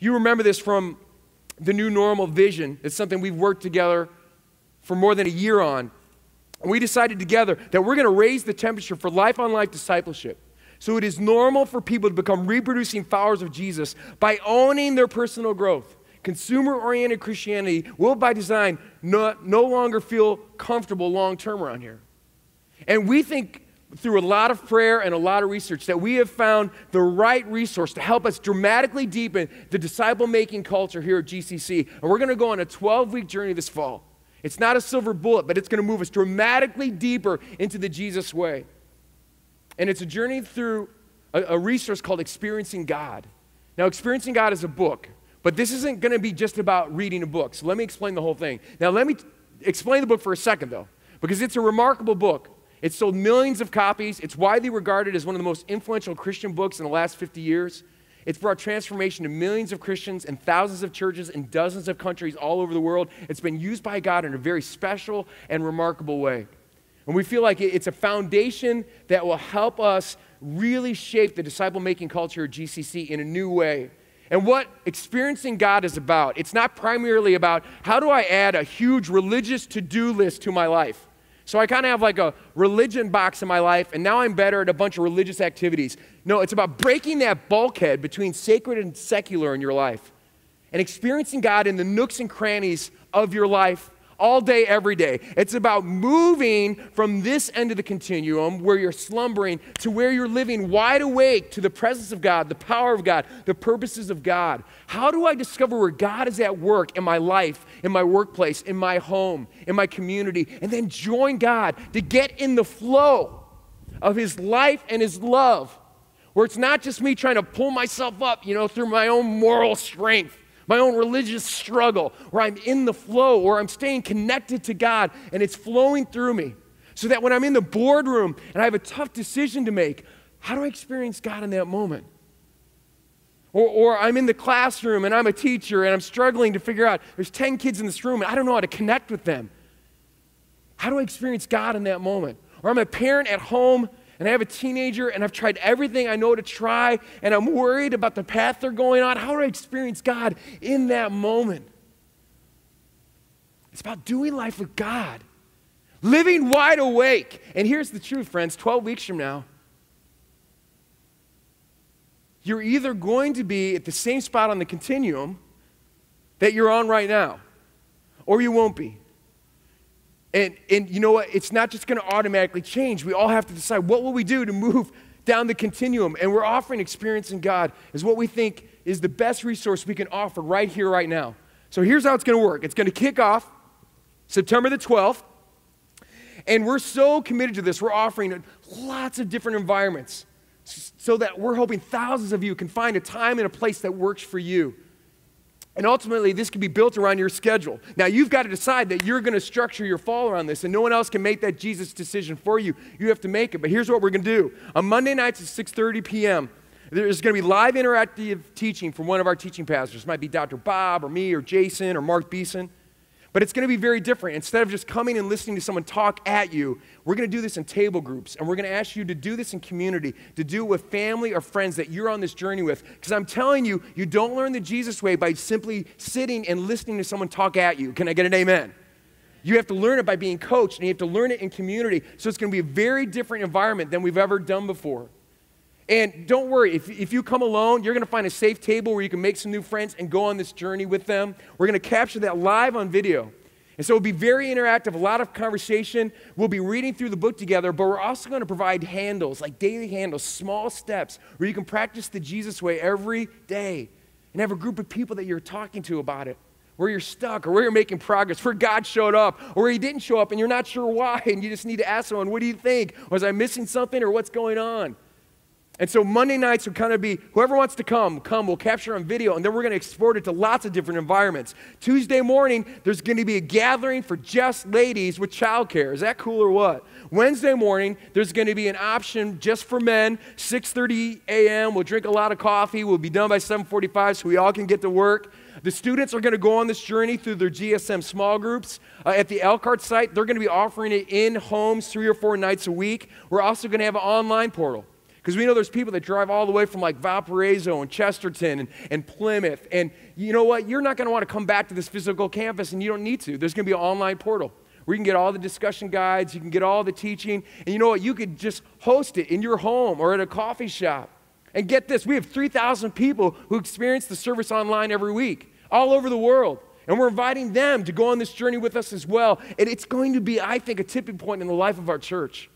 You remember this from the New Normal vision. It's something we've worked together for more than a year on. And we decided together that we're going to raise the temperature for life-on-life discipleship. So it is normal for people to become reproducing followers of Jesus by owning their personal growth. Consumer-oriented Christianity will, by design, no longer feel comfortable long-term around here. And we think through a lot of prayer and a lot of research that we have found the right resource to help us dramatically deepen the disciple-making culture here at GCC. And we're going to go on a 12-week journey this fall. It's not a silver bullet, but it's going to move us dramatically deeper into the Jesus way. And it's a journey through a resource called Experiencing God. Now, Experiencing God is a book, but this isn't going to be just about reading a book. So let me explain the whole thing. Now, let me explain the book for a second, though, because it's a remarkable book. It's sold millions of copies. It's widely regarded as one of the most influential Christian books in the last 50 years. It's brought transformation to millions of Christians and thousands of churches in dozens of countries all over the world. It's been used by God in a very special and remarkable way. And we feel like it's a foundation that will help us really shape the disciple-making culture at GCC in a new way. And what Experiencing God is about, it's not primarily about how do I add a huge religious to-do list to my life. So I kind of have like a religion box in my life, and now I'm better at a bunch of religious activities. No, it's about breaking that bulkhead between sacred and secular in your life and experiencing God in the nooks and crannies of your life all day, every day. It's about moving from this end of the continuum where you're slumbering to where you're living wide awake to the presence of God, the power of God, the purposes of God. How do I discover where God is at work in my life, in my workplace, in my home, in my community, and then join God to get in the flow of His life and His love, where it's not just me trying to pull myself up, through my own moral strength, my own religious struggle, where I'm in the flow, or I'm staying connected to God and it's flowing through me. So that when I'm in the boardroom and I have a tough decision to make, how do I experience God in that moment? Or I'm in the classroom and I'm a teacher and I'm struggling to figure out, there's 10 kids in this room and I don't know how to connect with them. How do I experience God in that moment? Or I'm a parent at home and I have a teenager and I've tried everything I know to try and I'm worried about the path they're going on. How do I experience God in that moment? It's about doing life with God, living wide awake. And here's the truth, friends, 12 weeks from now, you're either going to be at the same spot on the continuum that you're on right now, or you won't be. And you know what? It's not just going to automatically change. We all have to decide what will we do to move down the continuum. And we're offering Experiencing God as what we think is the best resource we can offer right here, right now. So here's how it's going to work. It's going to kick off September the 12th. And we're so committed to this. We're offering lots of different environments so that we're hoping thousands of you can find a time and a place that works for you. And ultimately, this can be built around your schedule. Now, you've got to decide that you're going to structure your fall around this, and no one else can make that Jesus decision for you. You have to make it. But here's what we're going to do. On Monday nights at 6:30 p.m., there's going to be live interactive teaching from one of our teaching pastors. It might be Dr. Bob or me or Jason or Mark Beeson. But it's going to be very different. Instead of just coming and listening to someone talk at you, we're going to do this in table groups. And we're going to ask you to do this in community, to do it with family or friends that you're on this journey with. Because I'm telling you, you don't learn the Jesus way by simply sitting and listening to someone talk at you. Can I get an amen? You have to learn it by being coached, and you have to learn it in community. So it's going to be a very different environment than we've ever done before. And don't worry, if you come alone, you're going to find a safe table where you can make some new friends and go on this journey with them. We're going to capture that live on video. And so it'll be very interactive, a lot of conversation. We'll be reading through the book together, but we're also going to provide handles, like daily handles, small steps, where you can practice the Jesus way every day and have a group of people that you're talking to about it, where you're stuck or where you're making progress, where God showed up or where He didn't show up and you're not sure why, and you just need to ask someone, what do you think? Was I missing something or what's going on? And so Monday nights will kind of be, whoever wants to come, we'll capture on video, and then we're going to export it to lots of different environments. Tuesday morning, there's going to be a gathering for just ladies with childcare. Is that cool or what? Wednesday morning, there's going to be an option just for men, 6:30 a.m. We'll drink a lot of coffee. We'll be done by 7:45 so we all can get to work. The students are going to go on this journey through their GSM small groups. At the Elkhart site, they're going to be offering it in homes 3 or 4 nights a week. We're also going to have an online portal. Because we know there's people that drive all the way from like Valparaiso and Chesterton and Plymouth. And you know what? You're not going to want to come back to this physical campus, and you don't need to. There's going to be an online portal where you can get all the discussion guides, you can get all the teaching, and you know what? You could just host it in your home or at a coffee shop. And get this, we have 3,000 people who experience the service online every week, all over the world. And we're inviting them to go on this journey with us as well. And it's going to be, I think, a tipping point in the life of our church.